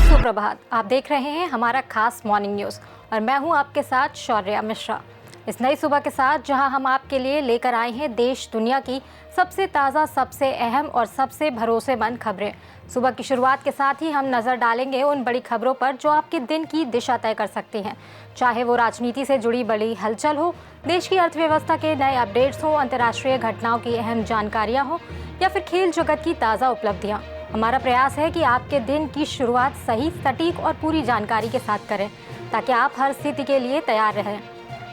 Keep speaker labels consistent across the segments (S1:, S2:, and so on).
S1: सुप्रभात। आप देख रहे हैं हमारा खास मॉर्निंग न्यूज़ और मैं हूं आपके साथ शौर्या मिश्रा। इस नई सुबह के साथ जहां हम आपके लिए लेकर आए हैं देश दुनिया की सबसे ताज़ा, सबसे अहम और सबसे भरोसेमंद खबरें। सुबह की शुरुआत के साथ ही हम नज़र डालेंगे उन बड़ी खबरों पर जो आपके दिन की दिशा तय कर सकती हैं, चाहे वो राजनीति से जुड़ी बड़ी हलचल हो, देश की अर्थव्यवस्था के नए अपडेट्स हों, अंतर्राष्ट्रीय घटनाओं की अहम जानकारियाँ हों या फिर खेल जगत की ताज़ा उपलब्धियाँ। हमारा प्रयास है कि आपके दिन की शुरुआत सही, सटीक और पूरी जानकारी के साथ करें ताकि आप हर स्थिति के लिए तैयार रहें।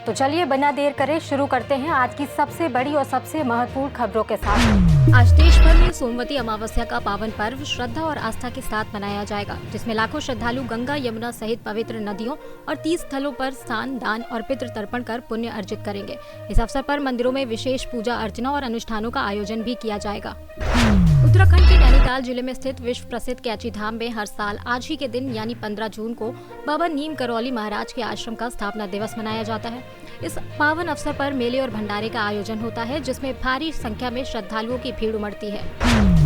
S1: तो चलिए बिना देर करे शुरू करते हैं आज की सबसे बड़ी और सबसे महत्वपूर्ण खबरों के साथ। आज देश भर में सोमवती अमावस्या का पावन पर्व श्रद्धा और आस्था के साथ मनाया जाएगा, जिसमें लाखों श्रद्धालु गंगा, यमुना सहित पवित्र नदियों और 30 स्थलों पर स्नान, दान और पितृ तर्पण कर पुण्य अर्जित करेंगे। इस अवसर पर मंदिरों में विशेष पूजा अर्चना और अनुष्ठानों का आयोजन भी किया जाएगा। उत्तराखंड के नैनीताल जिले में स्थित विश्व प्रसिद्ध कैची धाम में हर साल आज ही के दिन यानी 15 जून को बाबा नीम करौली महाराज के आश्रम का स्थापना दिवस मनाया जाता है। इस पावन अवसर पर मेले और भंडारे का आयोजन होता है, जिसमें भारी संख्या में श्रद्धालुओं की भीड़ उमड़ती है।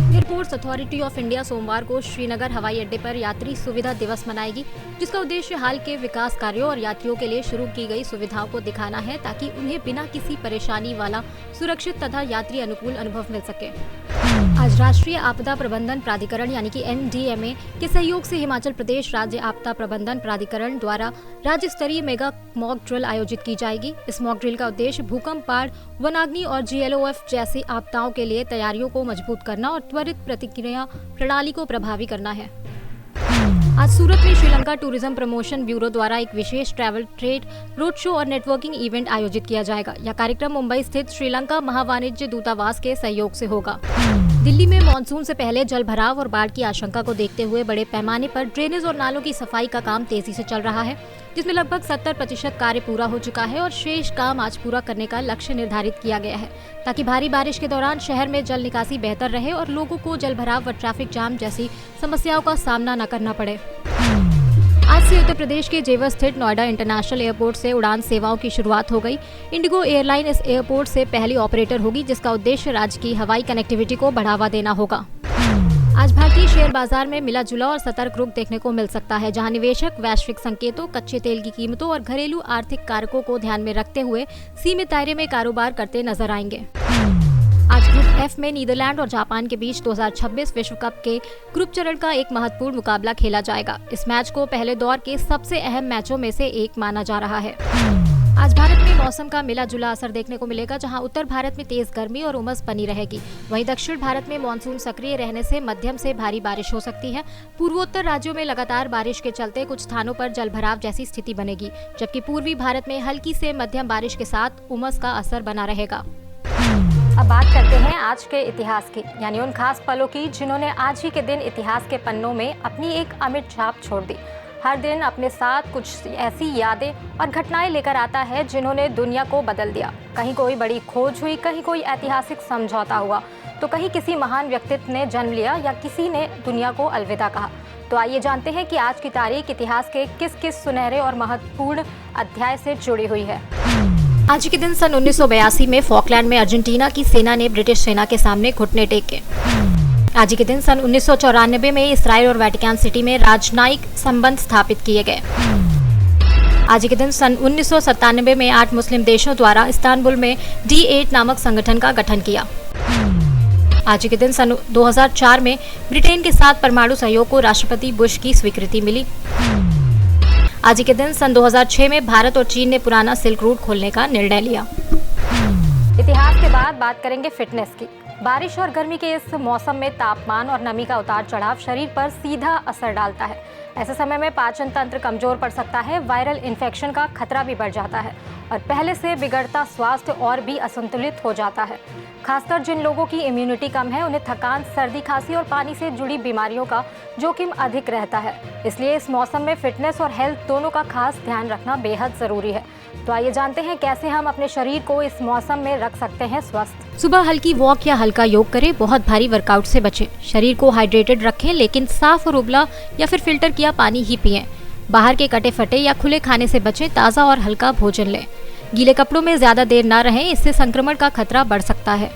S1: एयरपोर्ट्स अथॉरिटी ऑफ इंडिया सोमवार को श्रीनगर हवाई अड्डे पर यात्री सुविधा दिवस मनाएगी, जिसका उद्देश्य हाल के विकास कार्यों और यात्रियों के लिए शुरू की गई सुविधाओं को दिखाना है ताकि उन्हें बिना किसी परेशानी वाला सुरक्षित तथा यात्री अनुकूल अनुभव मिल सके। आज राष्ट्रीय आपदा प्रबंधन प्राधिकरण यानी कि NDMA के सहयोग से हिमाचल प्रदेश राज्य आपदा प्रबंधन प्राधिकरण द्वारा राज्य स्तरीय मेगा मॉक ड्रिल आयोजित की जाएगी। इस मॉक ड्रिल का उद्देश्य भूकंप, बाढ़, वनाग्नि और GLOF जैसी आपदाओं के लिए तैयारियों को मजबूत करना और त्वरित प्रतिक्रिया प्रणाली को प्रभावी करना है। आज सूरत में श्रीलंका टूरिज्म प्रमोशन ब्यूरो द्वारा एक विशेष ट्रैवल ट्रेड रोड शो और नेटवर्किंग इवेंट आयोजित किया जाएगा। यह कार्यक्रम मुंबई स्थित श्रीलंका महावाणिज्य दूतावास के सहयोग से होगा। दिल्ली में मानसून से पहले जल भराव और बाढ़ की आशंका को देखते हुए बड़े पैमाने पर ड्रेनेज और नालों की सफाई का काम तेजी से चल रहा है, जिसमें लगभग 70% कार्य पूरा हो चुका है और शेष काम आज पूरा करने का लक्ष्य निर्धारित किया गया है ताकि भारी बारिश के दौरान शहर में जल निकासी बेहतर रहे और लोगों को जल भराव व ट्रैफिक जाम जैसी समस्याओं का सामना न करना पड़े। आज से उत्तर प्रदेश के जेवर स्थित नोएडा इंटरनेशनल एयरपोर्ट से उड़ान सेवाओं की शुरुआत हो गई। इंडिगो एयरलाइन इस एयरपोर्ट से पहली ऑपरेटर होगी, जिसका उद्देश्य राज्य की हवाई कनेक्टिविटी को बढ़ावा देना होगा। आज भारतीय शेयर बाजार में मिला जुला और सतर्क रुख देखने को मिल सकता है, जहां निवेशक वैश्विक संकेतों, कच्चे तेल की कीमतों और घरेलू आर्थिक कारकों को ध्यान में रखते हुए सीमित दायरे में कारोबार करते नजर आएंगे। आज ग्रुप F में नीदरलैंड और जापान के बीच 2026 विश्व कप के ग्रुप चरण का एक महत्वपूर्ण मुकाबला खेला जाएगा। इस मैच को पहले दौर के सबसे अहम मैचों में से एक माना जा रहा है। आज भारत में मौसम का मिला जुला असर देखने को मिलेगा, जहां उत्तर भारत में तेज गर्मी और उमस बनी रहेगी। वहीं दक्षिण भारत में मानसून सक्रिय रहने से मध्यम से भारी बारिश हो सकती है। पूर्वोत्तर राज्यों में लगातार बारिश के चलते कुछ स्थानों पर जलभराव जैसी स्थिति बनेगी, जबकि पूर्वी भारत में हल्की से मध्यम बारिश के साथ उमस का असर बना रहेगा। अब बात करते हैं आज के इतिहास की, यानी उन खास पलों की जिन्होंने आज ही के दिन इतिहास के पन्नों में अपनी एक अमिट छाप छोड़ दी। हर दिन अपने साथ कुछ ऐसी यादें और घटनाएं लेकर आता है जिन्होंने दुनिया को बदल दिया। कहीं कोई बड़ी खोज हुई, कहीं कोई ऐतिहासिक समझौता हुआ, तो कहीं किसी महान व्यक्तित्व ने जन्म लिया या किसी ने दुनिया को अलविदा कहा। तो आइए जानते हैं कि आज की तारीख इतिहास के किस किस सुनहरे और महत्वपूर्ण अध्याय से जुड़ी हुई है। आज के दिन सन 1982 में फॉकलैंड में अर्जेंटीना की सेना ने ब्रिटिश सेना के सामने घुटने टेके। आज के दिन सन 1994 में इसराइल और वेटिकन सिटी में राजनयिक संबंध स्थापित किए गए। आज के दिन सन 1997 में 8 मुस्लिम देशों द्वारा इस्तांबुल में D8 नामक संगठन का गठन किया। आज के दिन सन 2004 में ब्रिटेन के साथ परमाणु सहयोग को राष्ट्रपति बुश की स्वीकृति मिली। आज के दिन सन 2006 में भारत और चीन ने पुराना सिल्क रूट खोलने का निर्णय लिया। इतिहास के बाद बात करेंगे फिटनेस की। बारिश और गर्मी के इस मौसम में तापमान और नमी का उतार चढ़ाव शरीर पर सीधा असर डालता है। ऐसे समय में पाचन तंत्र कमजोर पड़ सकता है, वायरल इन्फेक्शन का खतरा भी बढ़ जाता है और पहले से बिगड़ता स्वास्थ्य और भी असंतुलित हो जाता है। खासकर जिन लोगों की इम्यूनिटी कम है, उन्हें थकान, सर्दी, खांसी और पानी से जुड़ी बीमारियों का जोखिम अधिक रहता है। इसलिए इस मौसम में फिटनेस और हेल्थ दोनों का खास ध्यान रखना बेहद जरूरी है। तो आइए जानते हैं कैसे हम अपने शरीर को इस मौसम में रख सकते हैं स्वस्थ। सुबह हल्की वॉक या हल्का योग करें, बहुत भारी वर्कआउट से बचें। शरीर को हाइड्रेटेड रखें, लेकिन साफ और उबला या फिर फिल्टर किया पानी ही पिएं। बाहर के कटे फटे या खुले खाने से बचें, ताज़ा और हल्का भोजन लें। गीले कपड़ों में ज्यादा देर न रहें, इससे संक्रमण का खतरा बढ़ सकता है।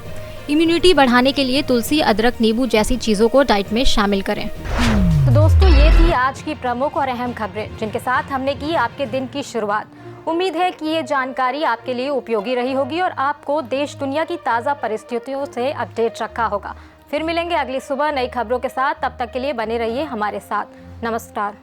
S1: इम्यूनिटी बढ़ाने के लिए तुलसी, अदरक, नींबू जैसी चीजों को डाइट में शामिल करें। तो दोस्तों, ये थी आज की प्रमुख और अहम खबरें जिनके साथ हमने की आपके दिन की शुरुआत। उम्मीद है कि ये जानकारी आपके लिए उपयोगी रही होगी और आपको देश दुनिया की ताज़ा परिस्थितियों से अपडेट रखा होगा। फिर मिलेंगे अगली सुबह नई खबरों के साथ। तब तक के लिए बने रहिए हमारे साथ। नमस्कार।